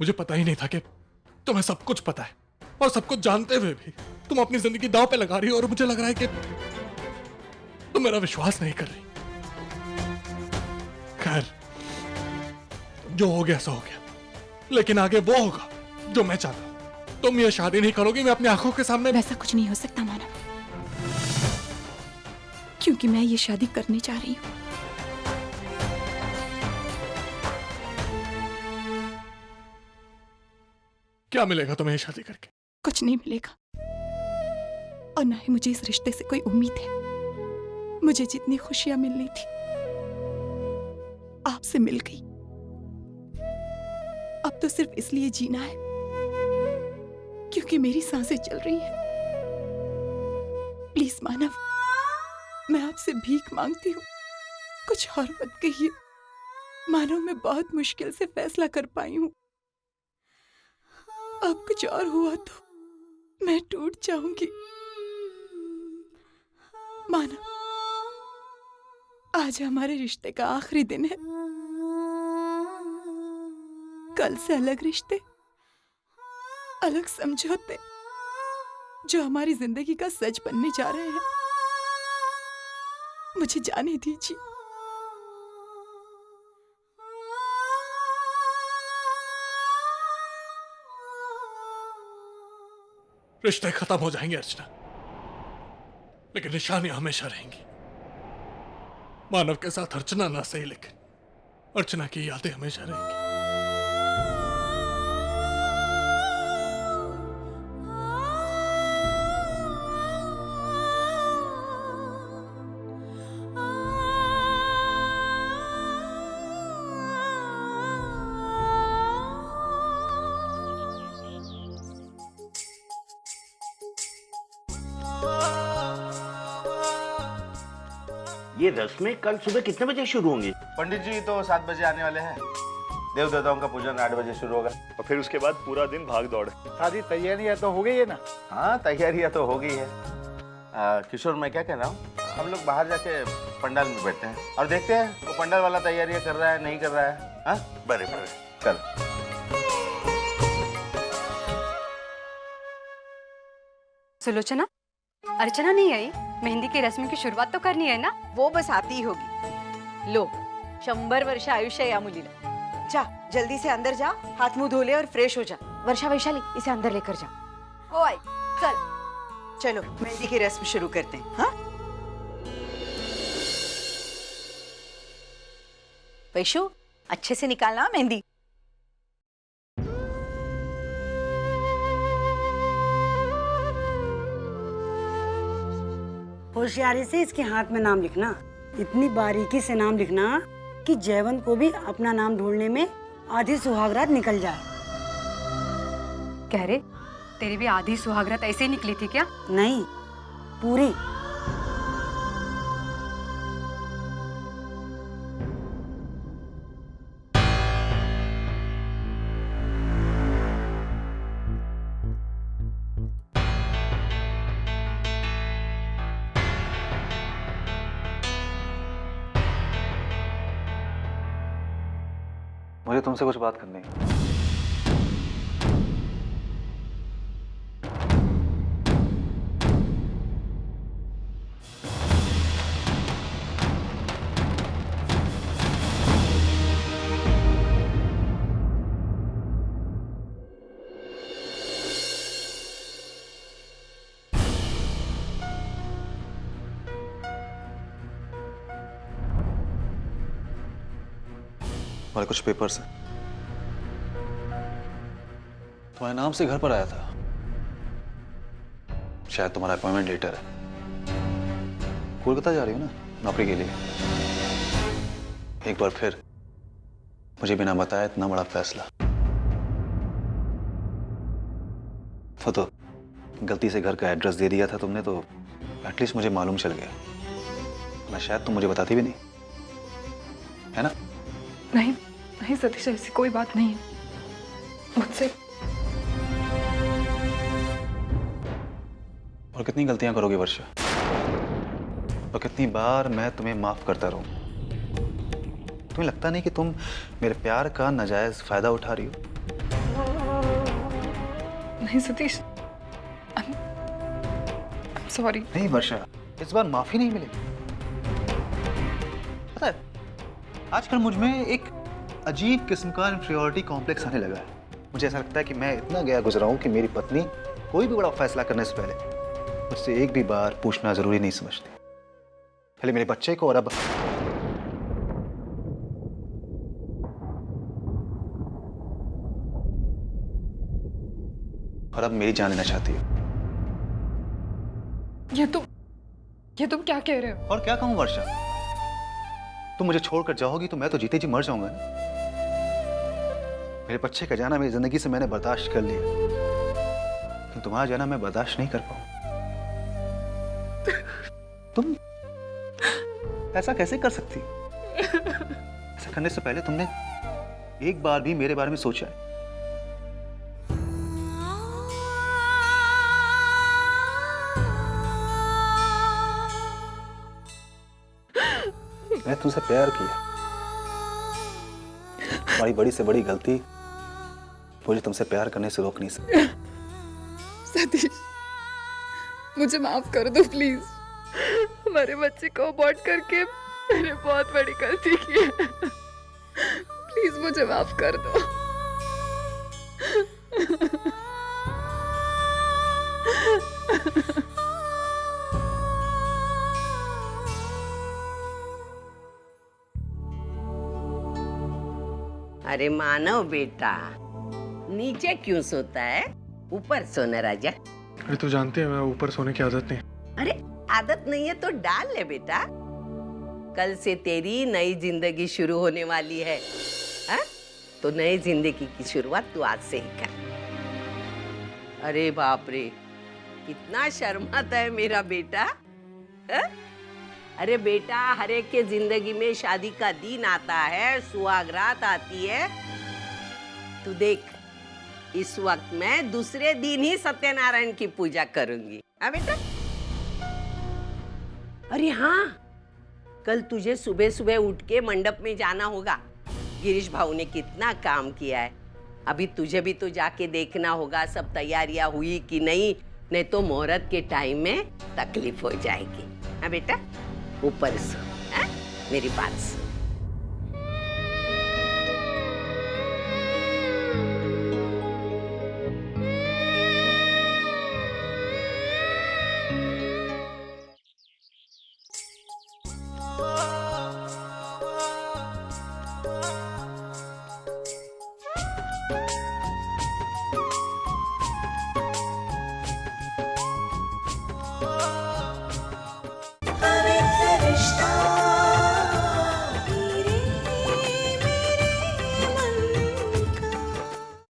मुझे पता ही नहीं था कि तुम्हें सब कुछ पता है, और सब कुछ जानते हुए भी तुम अपनी जिंदगी दांव पे लगा रही हो, और मुझे लग रहा है कि तुम मेरा विश्वास नहीं कर रही। खैर, जो हो गया सो हो गया, लेकिन आगे वो होगा जो मैं चाहता हूं। तुम ये शादी नहीं करोगी, मैं अपनी आंखों के सामने। वैसा कुछ नहीं हो सकता मानव, क्योंकि मैं ये शादी करने जा रही हूँ। क्या मिलेगा तुम्हें ये शादी करके? कुछ नहीं मिलेगा, और ना ही मुझे इस रिश्ते से कोई उम्मीद है। मुझे जितनी खुशियां मिलनी थी आपसे मिल गई। अब तो सिर्फ इसलिए जीना है क्योंकि मेरी सांसें चल रही हैं। प्लीज मानव, मैं आपसे भीख मांगती हूँ, कुछ और मत कहिए। मानो मैं बहुत मुश्किल से फैसला कर पाई हूँ। अब कुछ और हुआ तो मैं टूट जाऊंगी। मानव, आज हमारे रिश्ते का आखिरी दिन है। कल से अलग रिश्ते, अलग समझौते जो हमारी जिंदगी का सच बनने जा रहे हैं। मुझे जाने दीजिए। रिश्ते खत्म हो जाएंगे अर्चना, लेकिन निशानियां हमेशा रहेंगी। मानव के साथ अर्चना ना सही, लेकिन अर्चना की यादें हमेशा रहेंगी। ये रस्में कल सुबह कितने बजे शुरू होंगी? पंडित जी तो 7 बजे आने वाले हैं। देव देवताओं का पूजन 8 बजे शुरू होगा, और फिर उसके बाद पूरा दिन भाग दौड़। सारी तैयारियां तो हो गई है ना? हाँ, तैयारियां तो हो गई है। किशोर, मैं क्या कह रहा हूँ, हम लोग बाहर जाके पंडाल में बैठते हैं और देखते हैं वो पंडाल वाला तैयारियां कर रहा है नहीं कर रहा है। हाँ, बड़े बड़े चल। सुलोचना, अर्चना नहीं आई? मेहंदी की रस्म की शुरुआत तो करनी है ना? वो बस आती ही होगी। लो, 100 वर्ष आयुष्य या मुलीला। जा, जल्दी से अंदर जा, हाथ मुंह धो ले और फ्रेश हो जा। वर्षा, वैशाली, इसे अंदर लेकर जा। ओ आई, चल चलो मेहंदी की रस्म शुरू करते हैं। हाँ वैशु, अच्छे से निकालना मेहंदी। होशियारी से इसके हाथ में नाम लिखना, इतनी बारीकी से नाम लिखना कि जयवंत को भी अपना नाम ढूंढने में आधी सुहागरात निकल जाए। कह रहे तेरी भी आधी सुहागरात ऐसे ही निकली थी क्या? नहीं, पूरी। मुझे तुमसे कुछ बात करनी है। हमारे कुछ पेपर्स हैं, तुम्हारे नाम से घर पर आया था। शायद तुम्हारा अपॉइंटमेंट लेटर है। कोलकाता जा रही हो ना नौकरी के लिए? एक बार फिर मुझे बिना बताए इतना बड़ा फैसला। तो गलती से घर का एड्रेस दे दिया था तुमने, तो एटलीस्ट मुझे मालूम चल गया, ना शायद तुम मुझे बताती भी नहीं, है ना? नहीं नहीं सतीश, ऐसी कोई बात नहीं है मुझसे। और कितनी गलतियां करोगे वर्षा, और कितनी बार मैं तुम्हें माफ करता रहूं? तुम्हें लगता नहीं कि तुम मेरे प्यार का नाजायज फायदा उठा रही हो? नहीं सतीश, सॉरी। नहीं वर्षा, इस बार माफी नहीं मिलेगी। पता है, आजकल मुझ में एक अजीब किस्म का इंफीरियरिटी कॉम्प्लेक्स आने लगा है। मुझे ऐसा लगता है कि मैं इतना गया गुजरा हूं कि मेरी पत्नी कोई भी बड़ा फैसला करने से पहले मुझसे एक भी बार पूछना जरूरी नहीं समझती। पहले मेरे बच्चे को और अब मेरी जान लेना चाहती है। ये तुम क्या कह रहे हो? और क्या कहूं वर्षा, तुम मुझे छोड़कर जाओगी तो मैं तो जीते जी मर जाऊंगा ना। मेरे बच्चे का जाना मेरी जिंदगी से मैंने बर्दाश्त कर लिया, लेकिन तुम्हारा जाना मैं बर्दाश्त नहीं कर पाऊं। तुम ऐसा कैसे कर सकती? ऐसा करने से पहले तुमने एक बार भी मेरे बारे में सोचा है? मैं तुमसे प्यार किया। तुम्हारी बड़ी से बड़ी गलती मुझे तुमसे प्यार करने से रोक नहीं सकती। सतीश, मुझे माफ कर दो प्लीज। हमारे बच्चे को अबॉर्ट करके मैंने बहुत बड़ी गलती की है। प्लीज मुझे माफ कर दो। अरे मानव बेटा, नीचे क्यों सोता है? ऊपर सोना राजा। अरे तू जानते हैं मैं ऊपर सोने की आदत नहीं। अरे आदत नहीं है तो डाल ले बेटा। कल से तेरी नई जिंदगी शुरू होने वाली है, हा? तो नई जिंदगी की शुरुआत तू आज से ही कर। अरे बाप रे, कितना शर्माता है मेरा बेटा। हा? अरे बेटा, हर एक के जिंदगी में शादी का दिन आता है, सुहागरात आती है। तू देख, इस वक्त मैं दूसरे दिन ही सत्यनारायण की पूजा करूंगी। हाँ बेटा? अरे हाँ, कल तुझे सुबह सुबह उठ के मंडप में जाना होगा। गिरीश भाऊ ने कितना काम किया है। अभी तुझे भी तो जाके देखना होगा सब तैयारियां हुई कि नहीं तो मुहूर्त के टाइम में तकलीफ हो जाएगी। हाँ बेटा, ऊपर सो, मेरी बात सुन।